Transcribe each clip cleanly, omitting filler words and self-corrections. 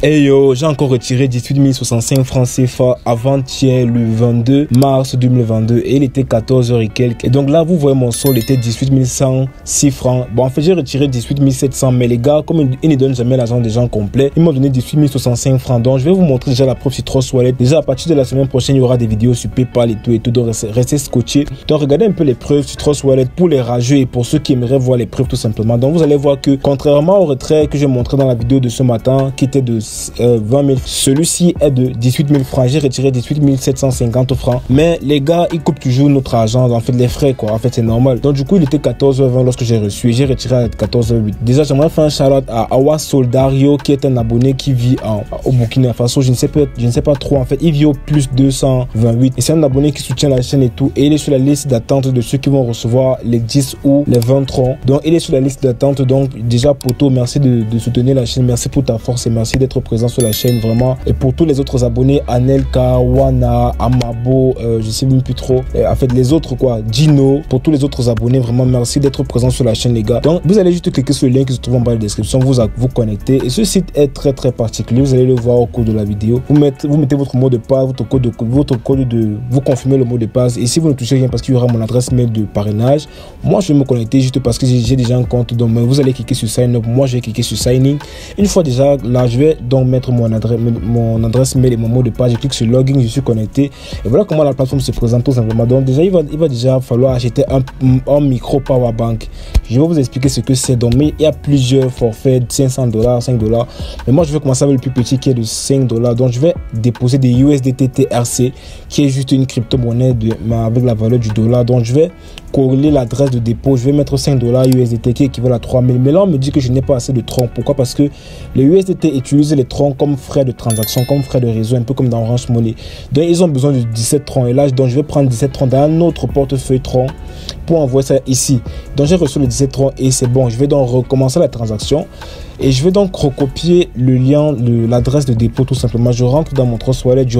Hey yo, j'ai encore retiré 18 065 francs CFA avant-hier le 22 mars 2022 et il était 14h et quelques. Et donc là, vous voyez mon solde était 18 106 francs. Bon, en fait, j'ai retiré 18 700, mais les gars, comme ils ne donnent jamais l'argent des gens complet, ils m'ont donné 18 065 francs. Donc, je vais vous montrer déjà la preuve sur Trust Wallet. Déjà, à partir de la semaine prochaine, il y aura des vidéos sur PayPal et tout. Donc, restez scotchés. Donc, regardez un peu les preuves sur Trust Wallet pour les rageux et pour ceux qui aimeraient voir les preuves tout simplement. Donc, vous allez voir que contrairement au retrait que j'ai montré dans la vidéo de ce matin, qui était de 20 000, celui-ci est de 18 000 francs. J'ai retiré 18 750 francs. Mais les gars, ils coupent toujours notre argent, en fait, les frais, quoi. En fait, c'est normal. Donc, du coup, il était 14h20 lorsque j'ai reçu. J'ai retiré à 14h08. Déjà, j'aimerais faire un shout-out à Awa Soldario, qui est un abonné qui vit au Burkina Faso. Je ne sais pas trop, en fait. Il vit au plus 228. Et c'est un abonné qui soutient la chaîne et tout. Et il est sur la liste d'attente de ceux qui vont recevoir les 10 ou les 20 troncs. Donc, il est sur la liste d'attente. Donc, déjà, Poto, merci de soutenir la chaîne. Merci pour ta force et merci d'être présent sur la chaîne, vraiment. Et pour tous les autres abonnés, Anelka, Wana, Amabo, je sais même plus trop. En fait, les autres, quoi, Gino, pour tous les autres abonnés, vraiment, merci d'être présent sur la chaîne, les gars. Donc, vous allez juste cliquer sur le lien qui se trouve en bas de la description, vous connecter. Et ce site est très particulier. Vous allez le voir au cours de la vidéo. Vous mettez votre mot de passe, vous confirmez le mot de passe. Et si vous ne touchez rien parce qu'il y aura mon adresse mail de parrainage, moi, je vais me connecter juste parce que j'ai déjà un compte. Donc, vous allez cliquer sur Sign Up. Moi, je vais cliquer sur Sign In. Une fois déjà là, je vais donc mettre mon adresse mail et mon mot de passe. Je clique sur Login, je suis connecté. Et voilà comment la plateforme se présente tout simplement. Donc déjà, il va déjà falloir acheter un micro Powerbank. Je vais vous expliquer ce que c'est. Donc, mais il y a plusieurs forfaits, $500, $5. Mais moi, je vais commencer avec le plus petit qui est de $5. Donc, je vais déposer des USDT TRC qui est juste une crypto-monnaie avec la valeur du dollar. Donc, je vais corréler l'adresse de dépôt. Je vais mettre $5 USDT qui équivalent à 3000. Mais là, on me dit que je n'ai pas assez de troncs. Pourquoi? Parce que les USDT utilisent les troncs comme frais de transaction, comme frais de réseau, un peu comme dans Orange Money. Donc, ils ont besoin de 17 troncs. Et là, donc, je vais prendre 17 troncs dans un autre portefeuille tronc pour envoyer ça ici. Donc, j'ai reçu les 17 troncs et c'est bon. Je vais donc recommencer la transaction. Et je vais donc recopier le lien, l'adresse de dépôt tout simplement. Je rentre dans mon Trust Wallet, je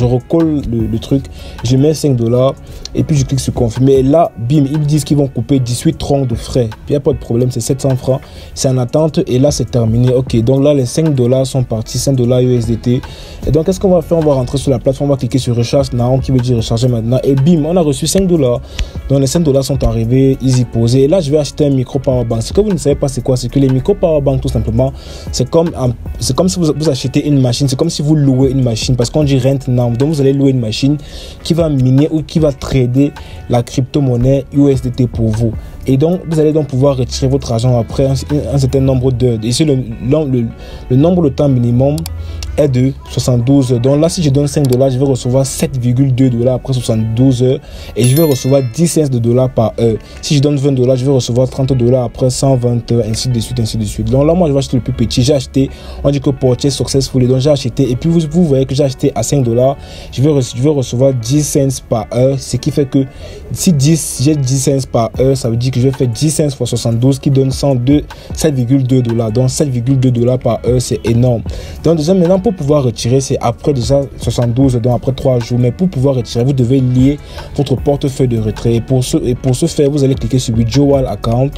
recolle le truc, je mets $5 et puis je clique sur confirmer. Et là, bim, ils me disent qu'ils vont couper 18 troncs de frais. Il n'y a pas de problème, c'est 700 francs. C'est en attente et là, c'est terminé. Ok, donc là, les $5 sont partis, $5 USDT. Et donc, qu'est-ce qu'on va faire? On va rentrer sur la plateforme, on va cliquer sur Recharge Now, qui veut dire recharger maintenant. Et bim, on a reçu $5. Donc, les $5 sont arrivés, easy posé. Et là, je vais acheter un micro Powerbank. Ce que vous ne savez pas, c'est quoi? C'est que les micro Powerbank, tout simplement, c'est comme si vous achetez une machine, c'est comme si vous louez une machine, parce qu'on dit rent now. Donc vous allez louer une machine qui va miner ou qui va trader la crypto-monnaie USDT pour vous. Et donc, vous allez donc pouvoir retirer votre argent après un certain nombre d'heures. Ici, le nombre de temps minimum est de 72 heures. Donc là, si je donne $5, je vais recevoir 7,2 $ après 72 heures. Et je vais recevoir 10 cents de dollars par heure. Si je donne $20, je vais recevoir 30 $ après 120 heures, ainsi de suite, ainsi de suite. Donc là, moi, je vais acheter le plus petit. J'ai acheté, on dit que purchase successful. Donc j'ai acheté. Et puis, vous voyez que j'ai acheté à $5. Je vais recevoir 10 cents par heure. Ce qui fait que si j'ai 10 cents par heure, ça veut dire que je vais faire 10 cents fois 72 qui donne 7,2 $. Donc 7,2 $ par heure, c'est énorme. Donc déjà maintenant, pour pouvoir retirer, c'est après déjà 72, donc après 3 jours. Mais pour pouvoir retirer, vous devez lier votre portefeuille de retrait. Et pour ce faire, vous allez cliquer sur Withdrawal Account.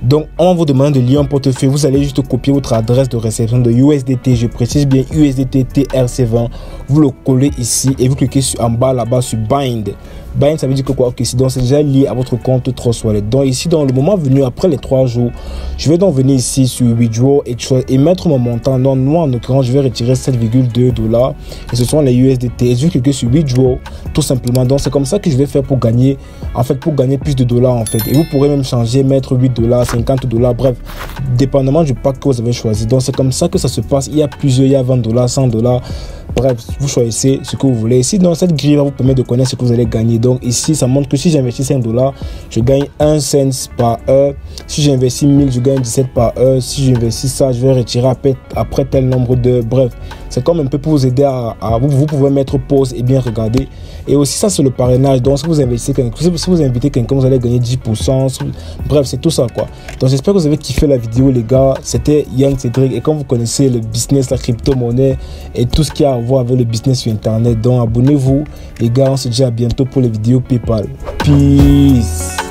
Donc, on vous demande de lier un portefeuille. Vous allez juste copier votre adresse de réception de USDT. Je précise bien USDT TRC20. Vous le collez ici et vous cliquez en bas là-bas sur Bind. Bind, ça veut dire que quoi? Ok, donc c'est déjà lié à votre compte Trust Wallet. Donc ici, dans le moment venu, après les 3 jours, je vais donc venir ici sur Withdraw et mettre mon montant. Donc moi, en l'occurrence, je vais retirer 7,2 $. Et ce sont les USDT. Et je vais cliquer sur Withdraw, tout simplement. Donc c'est comme ça que je vais faire pour gagner, plus de dollars en fait. Et vous pourrez même changer, mettre 8 $, 50 $, bref, dépendamment du pack que vous avez choisi. Donc c'est comme ça que ça se passe. Il y a plusieurs, il y a 20 $, 100 $. Bref, vous choisissez ce que vous voulez. Ici, dans cette grille, vous permet de connaître ce que vous allez gagner. Donc ici, ça montre que si j'investis $5, je gagne 1 cent par heure. Si j'investis 1000, je gagne 17 par heure. Si j'investis ça, je vais retirer après tel nombre d'heures. Bref, c'est comme un peu pour vous aider à vous pouvez mettre pause et bien regarder. Et aussi, ça, c'est le parrainage. Donc, si vous investissez si vous invitez quelqu'un, vous allez gagner 10%. Bref, c'est tout ça, quoi. Donc, j'espère que vous avez kiffé la vidéo, les gars. C'était Young Cédric. Et comme vous connaissez le business, la crypto-monnaie et tout ce qui a à voir avec le business sur Internet, donc abonnez-vous, les gars. On se dit à bientôt pour les vidéos PayPal. Peace.